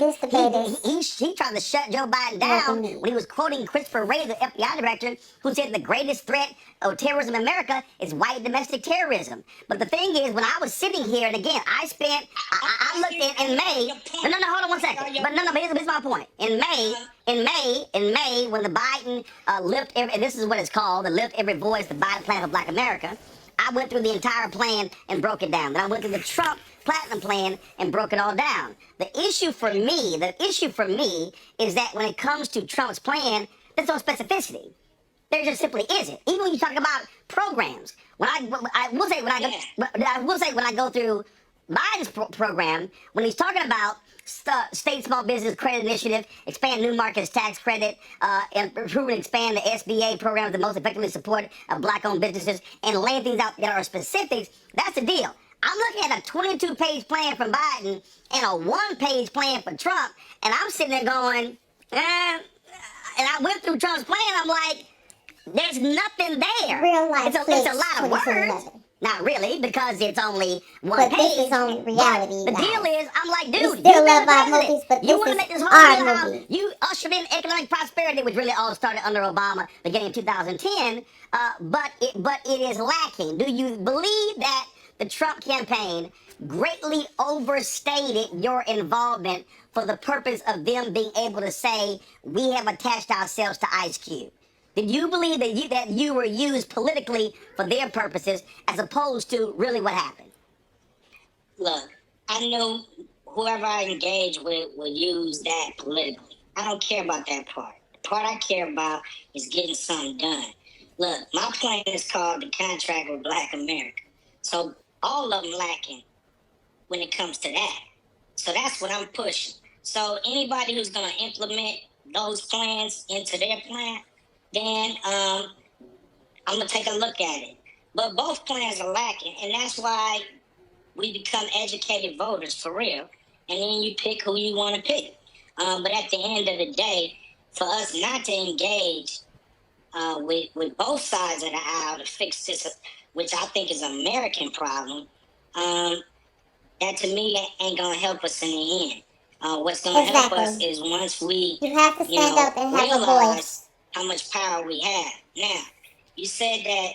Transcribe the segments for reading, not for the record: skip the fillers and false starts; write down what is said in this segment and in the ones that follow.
This debate he tried to shut Joe Biden down when he was quoting Christopher Wray, the FBI director, who said the greatest threat of terrorism in America is white domestic terrorism. But the thing is, when I was sitting here, and again, I looked in May. No, hold on one second. But no, here's my point. In May, when the Biden lift every, and this is what it's called, the Lift Every Voice, the Biden Plan for Black America, I went through the entire plan and broke it down. Then I went through the Trump Platinum Plan and broke it all down. The issue for me is that when it comes to Trump's plan, there's no specificity. There just simply isn't. Even when you talk about programs, I will say when I go through Biden's program, when he's talking about state small business credit initiative, expand new markets tax credit, and improve and expand the SBA programs that most effectively support black-owned businesses, and laying things out that are specifics, that's the deal. I'm looking at a 22-page plan from Biden and a one-page plan for Trump, and I'm sitting there going, and I went through Trump's plan, I'm like, there's nothing there. Real life it's a lot of words. Not really, because it's only one but page. But this is only reality. The deal is, I'm like, dude, you still love our movies, but you want to make this whole movie. You ushered in economic prosperity, which really all started under Obama, beginning in 2010. But it is lacking. Do you believe that the Trump campaign greatly overstated your involvement for the purpose of them being able to say we have attached ourselves to ICECUBE? Did you believe that you were used politically for their purposes as opposed to really what happened? Look, I knew whoever I engaged with would use that politically. I don't care about that part. The part I care about is getting something done. Look, my plan is called the Contract with Black America. So all of them lacking when it comes to that. So that's what I'm pushing. So anybody who's going to implement those plans into their plan, then I'm going to take a look at it. But both plans are lacking, and that's why we become educated voters for real. And then you pick who you want to pick. But at the end of the day, for us not to engage with both sides of the aisle to fix this, which I think is an American problem, that to me ain't going to help us in the end. What's going to help us is once we you have to stand up and have a voice. How much power we have. Now, you said that,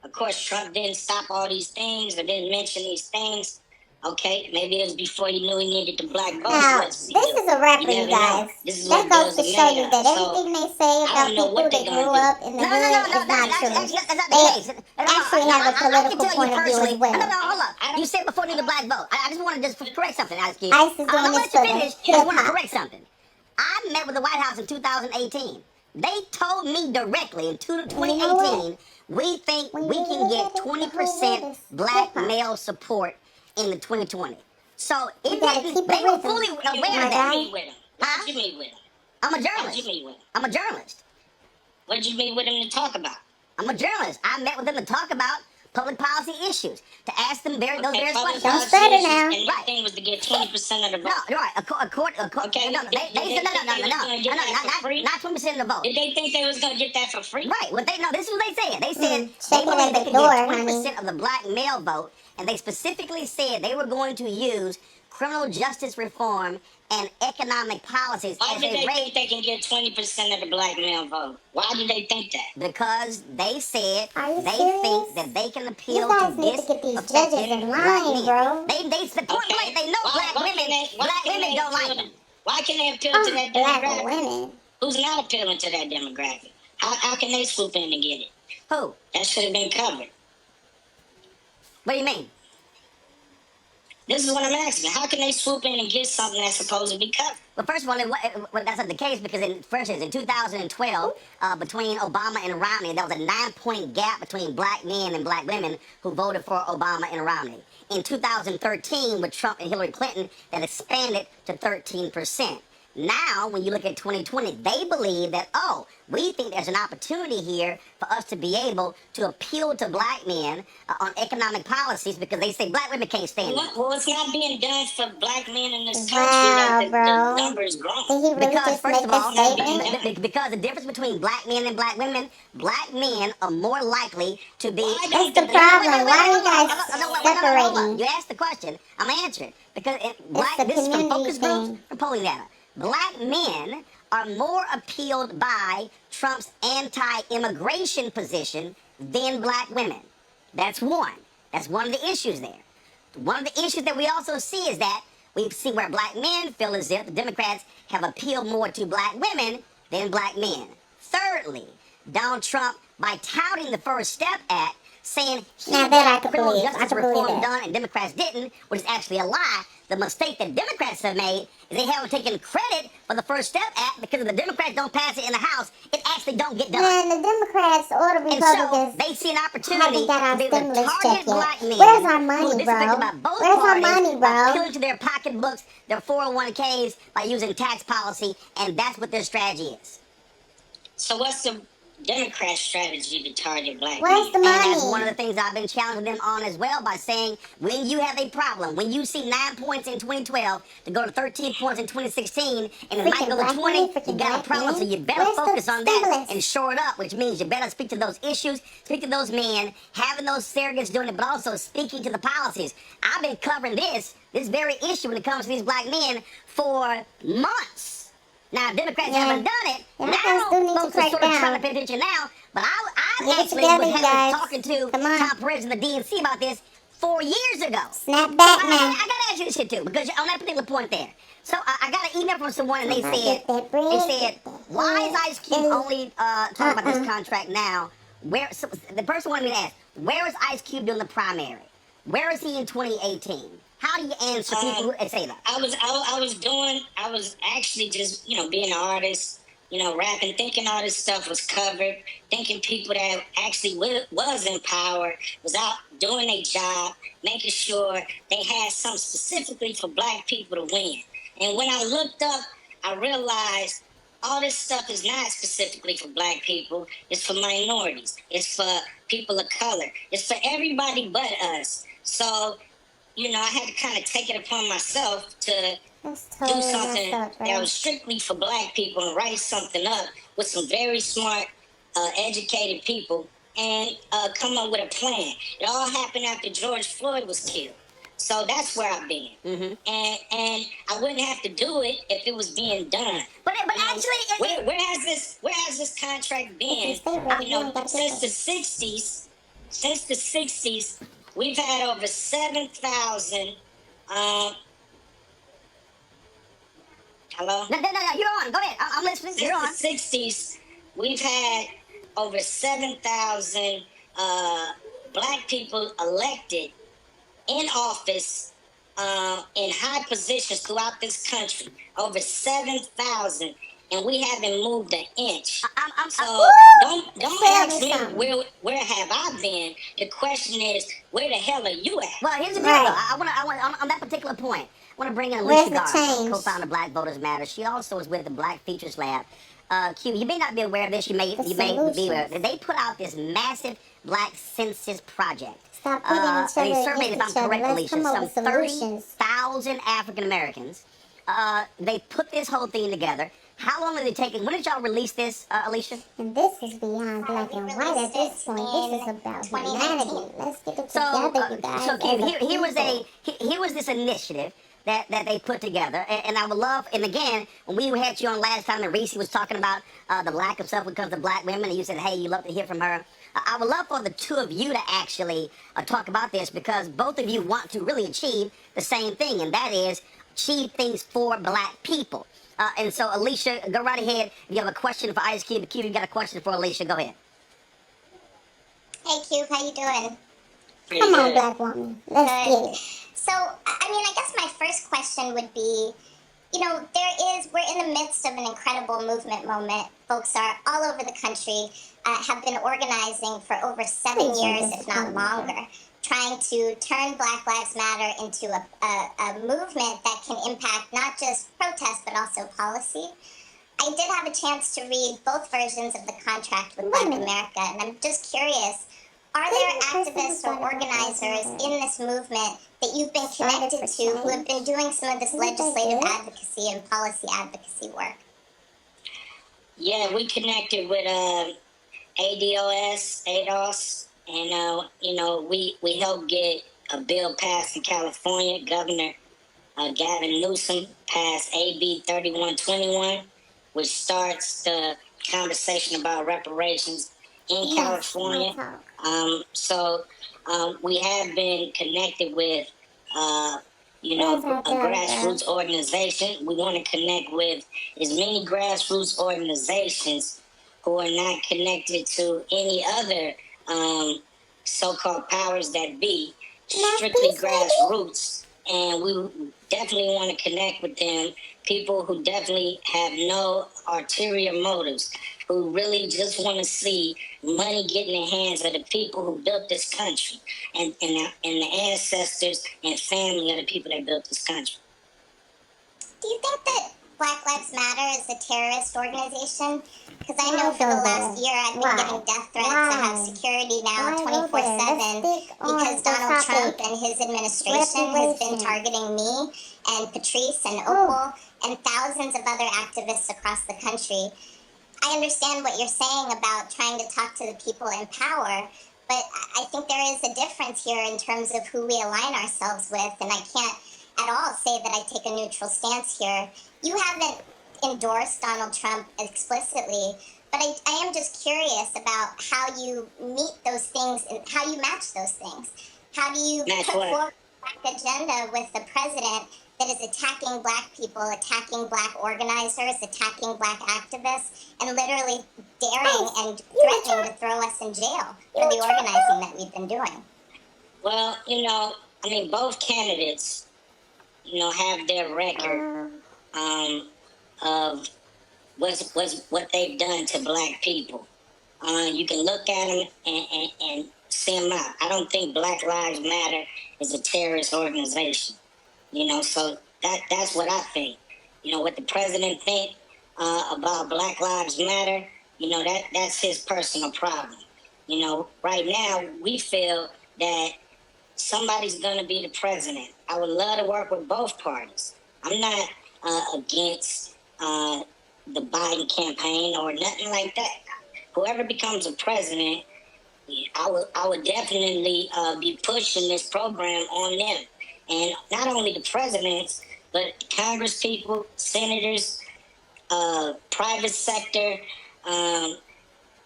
of course, Trump didn't stop all these things or didn't mention these things. Okay, maybe it was before he knew he needed the black vote. Now, this is a rap for you guys. That goes to show you that everything they say about people that grew up in the hood is not true. They actually have a political point of view as well. No, hold up. You said before you need a black vote. I just want to just correct something, ICE is doing this for I just want to correct something. I met with the White House in 2018. They told me directly in 2018, we think we can get 20% black male support in the 2020. So they were fully aware of that. What did you meet with him? I'm a journalist. I'm a journalist. What did you meet with him to talk about? I'm a journalist. I met with them to talk about public policy issues, to ask them those various questions. Don't stutter now. And my thing was to get 20% of the vote. No, right. Okay. No, not 20% of the vote. Did they think they was going to get that for free? Right. This is what they said. They said they believe they could get 20% of the black male vote, and they specifically said they were going to use criminal justice reform and economic policies. Why did they think they can get 20% of the black male vote? Why did they think that? Because they said they think that they can appeal to this. You guys need to get these judges in line, bro. They point blank, they know black women don't like them. Why can they appeal to that demographic? Black women. Who's not appealing to that demographic? How can they swoop in and get it? Who? That should have been covered. What do you mean? This is what I'm asking. How can they swoop in and get something that's supposed to be covered? Well, first of all, that's not the case because, for instance, in 2012, between Obama and Romney, there was a 9-point gap between black men and black women who voted for Obama and Romney. In 2013, with Trump and Hillary Clinton, that expanded to 13%. Now, when you look at 2020, they believe that, oh, we think there's an opportunity here for us to be able to appeal to black men on economic policies because they say black women can't stand it. Well, it's not being done for black men in this country that the numbers growing. Did he really Because, just first make of a all, statement? because the difference between black men and black women, black men are more likely to be... That's the problem. Why are you guys separating? You asked the question. I'm going to answer it. Because It's this is from community focus groups, thing. from polling data. Black men are more appealed by Trump's anti-immigration position than black women. That's one. That's one of the issues there. One of the issues that we also see is that we see where black men feel as if the Democrats have appealed more to black women than black men. Thirdly, Donald Trump, by touting the First Step Act, saying he got criminal justice reform done and Democrats didn't, which is actually a lie. The mistake that Democrats have made is they haven't taken credit for the First Step Act because if the Democrats don't pass it in the House, it actually don't get done. Man, the Democrats or the Republicans, and so they see an opportunity to be able to target black men. Where's our money, bro? Where's our money, bro? Appealing to their pocketbooks, their 401ks by using tax policy, and that's what their strategy is. So what's the Democrat strategy to target black Where's the men? money? And that's one of the things I've been challenging them on as well by saying, when you have a problem, when you see 9 points in 2012 to go to 13 points in 2016, and it might go to 20, you got a problem, so you better focus on that and shore it up, which means you better speak to those issues, speak to those men, having those surrogates doing it, but also speaking to the policies. I've been covering this very issue when it comes to these black men for months. Now, Democrats haven't done it. Now, folks are sort of trying to pay attention now. But I actually was talking to Tom Perez and the DNC about this 4 years ago. Snap back, man. I got to ask you this shit, too, because on that particular point there. So, I got an email from someone, and they said, why is ICECUBE only talking about this contract now? So the person wanted me to ask, where is ICECUBE doing the primary? Where is he in 2018? How do you answer people who say that? I was actually just, being an artist, rapping, thinking all this stuff was covered, thinking people that actually was in power, was out doing their job, making sure they had something specifically for black people to win. And when I looked up, I realized all this stuff is not specifically for black people. It's for minorities. It's for people of color. It's for everybody but us. So, I had to kind of take it upon myself to do something that was strictly for black people and write something up with some very smart, educated people and come up with a plan. It all happened after George Floyd was killed. So that's where I've been. Mm-hmm. And I wouldn't have to do it if it was being done. But actually, where has this contract been? Since the 60s. Since the 60s, we've had over 7,000. Hello? No, you're on. Go ahead. I'm listening. You're on. Since the 60s, we've had over 7,000 black people elected in office in high positions throughout this country. Over 7,000. And we haven't moved an inch. Don't ask me where have I been. The question is, where the hell are you at? Well, here's the deal. I want on that particular point, I want to bring in Alicia Garza, co-founder of Black Voters Matter. She also is with the Black Features Lab. Q, you may not be aware of this. You may be aware. They put out this massive Black Census project. They surveyed, if I'm correct, Alicia, some 30,000 African Americans. They put this whole thing together. How long did it take? When did y'all release this, Alicia? And this is beyond black and white at this point. This is about humanity. Let's get it together, you guys. So, Q, here was this initiative that they put together, and I would love, and again, when we had you on last time, and Reese was talking about the lack of stuff when it comes to black women, and you said, hey, you love to hear from her. I would love for the two of you to actually talk about this, because both of you want to really achieve the same thing, and that is achieve things for black people. And so, Alicia, go right ahead. If you have a question for ICECUBE, Q, you got a question for Alicia, go ahead. Hey, Cube, how you doing? Come on, black woman. Let's get it. So, I guess my first question would be, we're in the midst of an incredible movement moment. Folks are all over the country, have been organizing for over 7 years, if not longer. trying to turn Black Lives Matter into a movement that can impact not just protest but also policy. I did have a chance to read both versions of the contract with Black America, and I'm just curious, are there activists or organizers in this movement that you've been connected to who have been doing some of this legislative advocacy and policy advocacy work? Yeah, we connected with ADOS, and we helped get a bill passed in California. Governor Gavin Newsom passed AB 3121, which starts the conversation about reparations in California. We have been connected with, a grassroots organization. We want to connect with as many grassroots organizations who are not connected to any other so-called powers that be, strictly grassroots. And we definitely want to connect with them, people who definitely have no ulterior motives, who really just want to see money get in the hands of the people who built this country and the ancestors and family of the people that built this country. Do you think that Black Lives Matter is a terrorist organization? Because I know for the last year I've been getting death threats. I have security now 24/7 because Donald Trump and his administration has been targeting me and Patrice and Opal and thousands of other activists across the country. I understand what you're saying about trying to talk to the people in power, but I think there is a difference here in terms of who we align ourselves with, and I can't at all say that I take a neutral stance here. You haven't endorsed Donald Trump explicitly, but I am just curious about how you meet those things and how you match those things. How do you put forward a black agenda with the president that is attacking black people, attacking black organizers, attacking black activists, and literally daring and threatening to throw us in jail for the organizing that we've been doing? Well, both candidates, have their record of what they've done to black people. You can look at them and see them out. I don't think Black Lives Matter is a terrorist organization. So that's what I think. What the president think about Black Lives Matter, that's his personal problem. Right now we feel that somebody's going to be the president. I would love to work with both parties. I'm not against the Biden campaign or nothing like that. Whoever becomes a president, I would definitely be pushing this program on them. And not only the presidents, but Congress people, senators, private sector,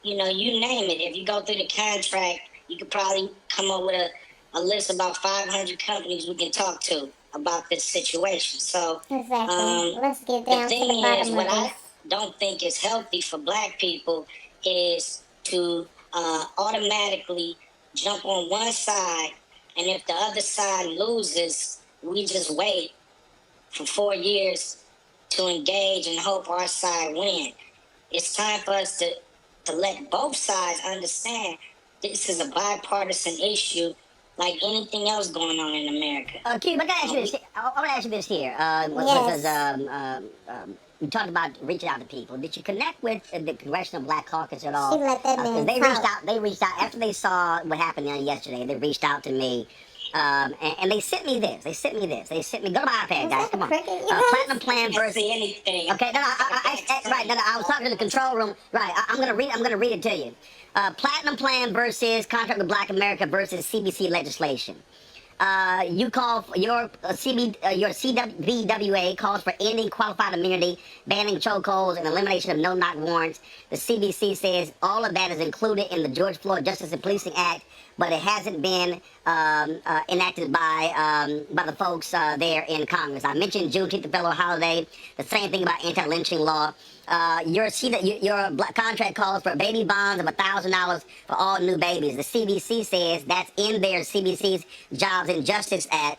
you name it. If you go through the contract, you could probably come up with a list of about 500 companies we can talk to about this situation. So Let's get down the to the thing bottom is, of what this. I don't think is healthy for black people is to automatically jump on one side, and if the other side loses, we just wait for 4 years to engage and hope our side win. It's time for us to let both sides understand this is a bipartisan issue like anything else going on in America. Cube, I want to ask you this here. Because you talked about reaching out to people. Did you connect with the Congressional Black Caucus at all? She let that man They talk. reached out after they saw what happened yesterday. They reached out to me. And they sent me this. Go to my iPad, guys. Come on. Platinum Plan versus anything. Okay, I was talking to the control room. Right, I'm gonna read it to you. Platinum Plan versus Contract with Black America versus CBC legislation. You call for your CVWA calls for ending qualified immunity, banning chokeholds, and elimination of no-knock warrants. The CBC says all of that is included in the George Floyd Justice and Policing Act, but it hasn't been enacted by the folks there in Congress. I mentioned Juneteenth, the federal holiday. The same thing about anti-lynching law. Your contract calls for baby bonds of $1,000 for all new babies. The CBC says that's in their CBC's Jobs and Justice Act.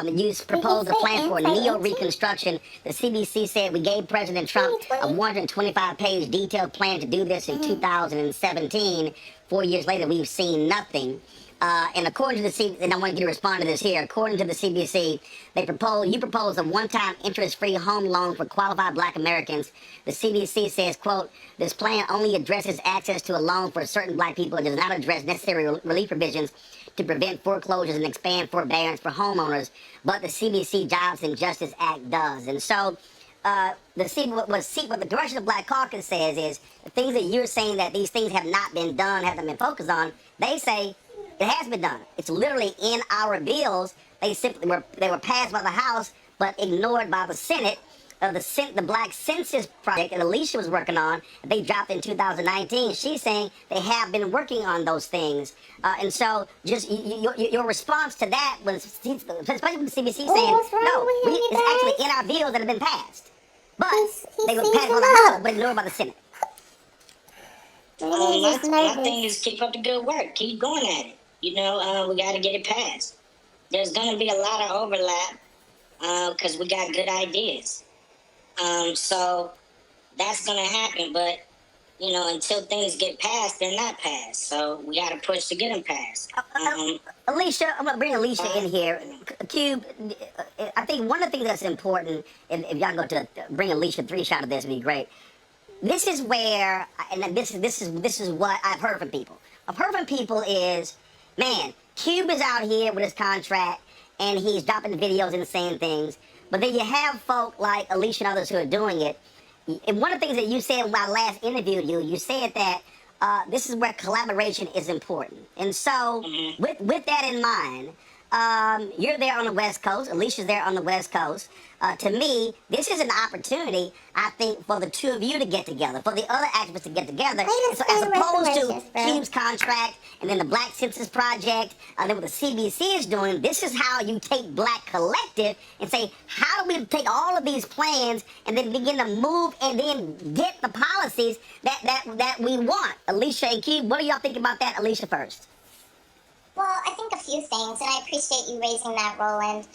You proposed a plan for neo-reconstruction. The CBC said we gave President Trump a 125-page detailed plan to do this in 2017. 4 years later, we've seen nothing. And according to the and I want you to respond to this here. According to the CBC, you propose a one-time interest-free home loan for qualified Black Americans. The CBC says, quote, this plan only addresses access to a loan for certain Black people and does not address necessary relief provisions to prevent foreclosures and expand forbearance for homeowners. But the CBC Jobs and Justice Act does. And so what the Direction of Black Caucus says is the things that you're saying that these things have not been done, haven't been focused on, they say it has been done. It's literally in our bills. They were passed by the House but ignored by the Senate. The Black Census Project that Alicia was working on, they dropped in 2019. She's saying they have been working on those things. And so just your response to that was, especially with the CBC saying, no, it's actually in our bills that have been passed. But they were passed by the House but ignored by the Senate. My thing is keep up the good work. Keep going at it. We got to get it passed. There's going to be a lot of overlap because we got good ideas. So that's going to happen. But, until things get passed, they're not passed. So we got to push to get them passed. Alicia, I'm going to bring Alicia in here. Cube, I think one of the things that's important, if y'all go to bring Alicia 3-shot of this, would be great. This is where, and this is what I've heard from people. I've heard from people is, man, Cube is out here with his contract, and he's dropping videos and saying things. But then you have folk like Alicia and others who are doing it. And one of the things that you said when I last interviewed you, you said that this is where collaboration is important. And so, with that in mind, you're there on the West Coast. Alicia's there on the West Coast. To me, this is an opportunity, I think, for the two of you to get together, for the other activists to get together. So as opposed to Cube's contract and then the Black Census Project, and then what the CBC is doing, this is how you take Black Collective and say, how do we take all of these plans and then begin to move and then get the policies that we want? Alicia and Cube, what do y'all think about that? Alicia first. Well, I think a few things, and I appreciate you raising that, Roland.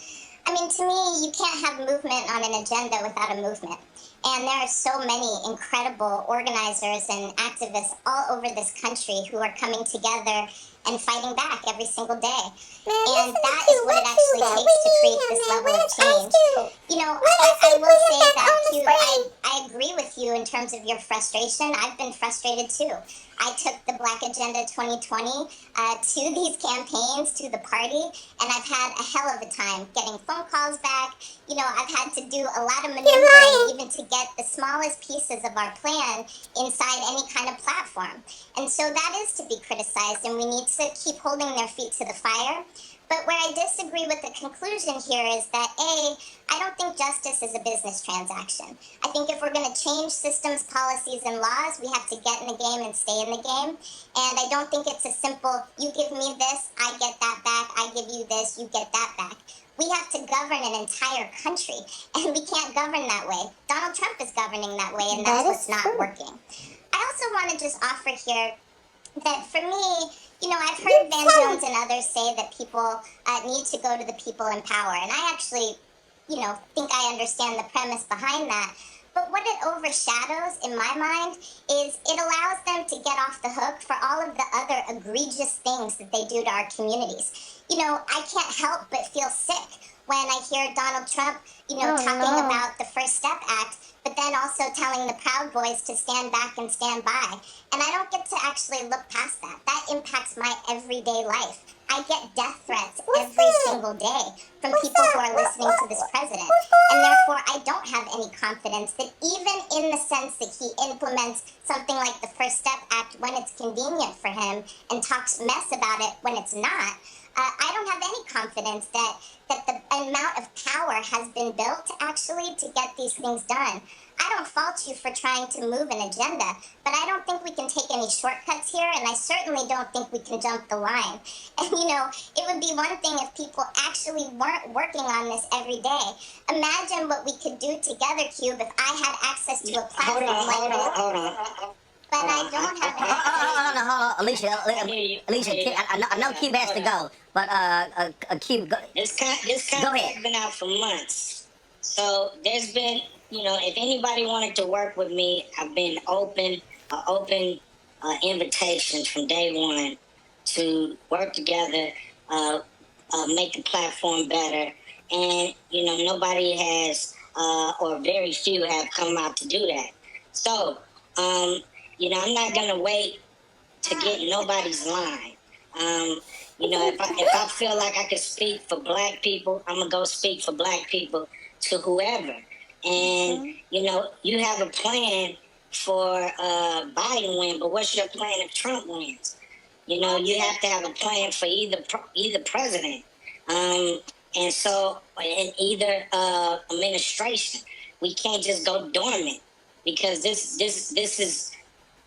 I mean, to me, you can't have movement on an agenda without a movement. And there are so many incredible organizers and activists all over this country who are coming together and fighting back every single day. And that is what it actually takes to create this level of change. I will say that, Q, I agree with you in terms of your frustration. I've been frustrated too. I took the Black Agenda 2020 to these campaigns, to the party, and I've had a hell of a time getting phone calls back. I've had to do a lot of maneuvering even to get the smallest pieces of our plan inside any kind of platform. And so that is to be criticized, and we need to keep holding their feet to the fire. But where I disagree with the conclusion here is that, A, I don't think justice is a business transaction. I think if we're going to change systems, policies, and laws, we have to get in the game and stay in the game. And I don't think it's a simple, you give me this, I get that back, I give you this, you get that back. We have to govern an entire country, and we can't govern that way. Donald Trump is governing that way, and that's what's not working. I also want to just offer here that for me, I've heard Van Jones and others say that people need to go to the people in power. And I actually, think I understand the premise behind that. But what it overshadows, in my mind, is it allows them to get off the hook for all of the other egregious things that they do to our communities. I can't help but feel sick when I hear Donald Trump, talking about the First Step Act, but then also telling the Proud Boys to stand back and stand by. And I don't get to actually look past that. That impacts my everyday life. I get death threats every single day from people who are listening to this president. And therefore, I don't have any confidence that even in the sense that he implements something like the First Step Act when it's convenient for him and talks mess about it when it's not, I don't have any confidence that the amount of power has been built actually to get these things done. I don't fault you for trying to move an agenda, but I don't think we can take any shortcuts here, and I certainly don't think we can jump the line. And, it would be one thing if people actually weren't working on this every day. Imagine what we could do together, Cube, if I had access to a platform like this. Hold on. But I don't have Hold on. Alicia, I know Cube has to go, but Cube, go. This contract's been out for months. So there's been, if anybody wanted to work with me, I've been open invitation from day one to work together, make the platform better. And, nobody has, or very few have come out to do that. So, I'm not going to wait to get nobody's line. If I feel like I can speak for black people, I'm going to go speak for black people to whoever. And, you have a plan for Biden win, but what's your plan if Trump wins? You have to have a plan for either president, and so in either administration. We can't just go dormant because this is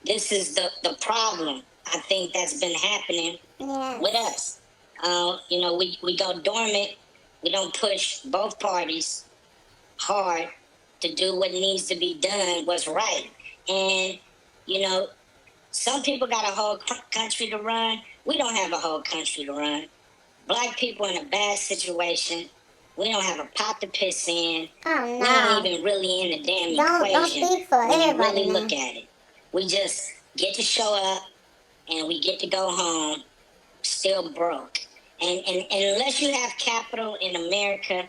the problem. I think that's been happening with us. We go dormant. We don't push both parties hard to do what needs to be done, what's right, and some people got a whole country to run. We don't have a whole country to run. Black people in a bad situation. We don't have a pot to piss in. Oh, no. We ain't even really in the damn equation. Don't speak for when everybody, you really man. look at it. We just get to show up and we get to go home still broke. And unless you have capital in America,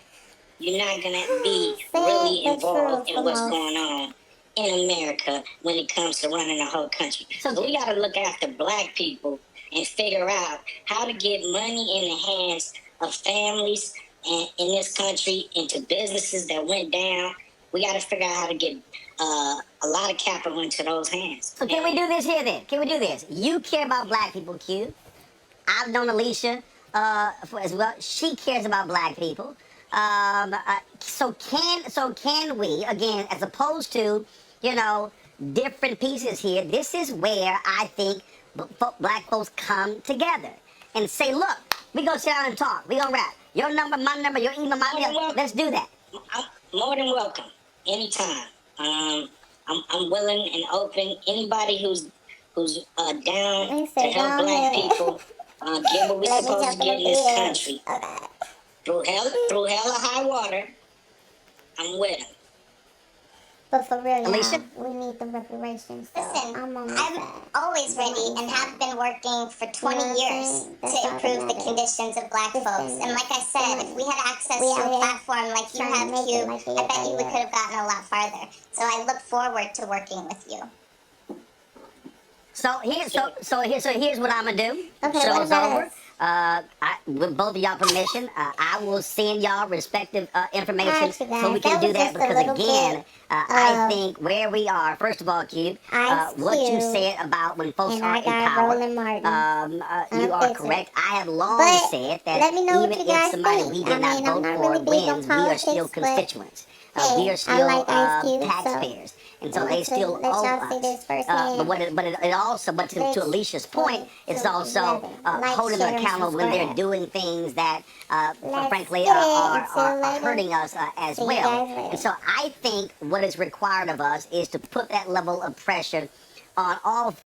you're not going to be really involved in what's going on in America when it comes to running a whole country. So we got to look after black people and figure out how to get money in the hands of families and in this country into businesses that went down. We got to figure out how to get a lot of capital into those hands. So can we do this here then? Can we do this? You care about black people, Q. I've known Alicia as well. She cares about black people. So can we, again, as opposed to, different pieces here, this is where I think black folks come together and say, look, we go sit down and talk. We gonna rap. Your number, my number, your email, my email. Let's do that. I'm more than welcome. Anytime. I'm willing and open. Anybody who's down to help black people get what we're supposed to get in this country. Through hell or high water, I'm with them. But for real, Alicia? we need the reparations. Listen, I'm always ready and have been working for 20 years to improve the conditions of black folks. And like I said, if we had access to a platform like you have, Q, I bet you we could have gotten a lot farther. So I look forward to working with you. So here's what I'm gonna do. Okay, Show's what about over. us? With both of y'all permission, I will send y'all respective information Actually, guys, so we can that do was that just a because little again, bit I think where we are. First of all, Cube, what you ICECUBE said about when folks and are our in guy power, Roland Martin. you are fix it. correct. I have long But said that let me know what even you guys if somebody think. we did not I'm vote not for really big on wins, we are still politics, but constituents. hey, We are I still like ICECUBE, so taxpayers. And so they let still y'all owe see us. this firsthand. But it also, to Alicia's point, it's also holding them accountable when they're doing things that, frankly, are hurting us as well. And so I think what is required of us is to put that level of pressure on all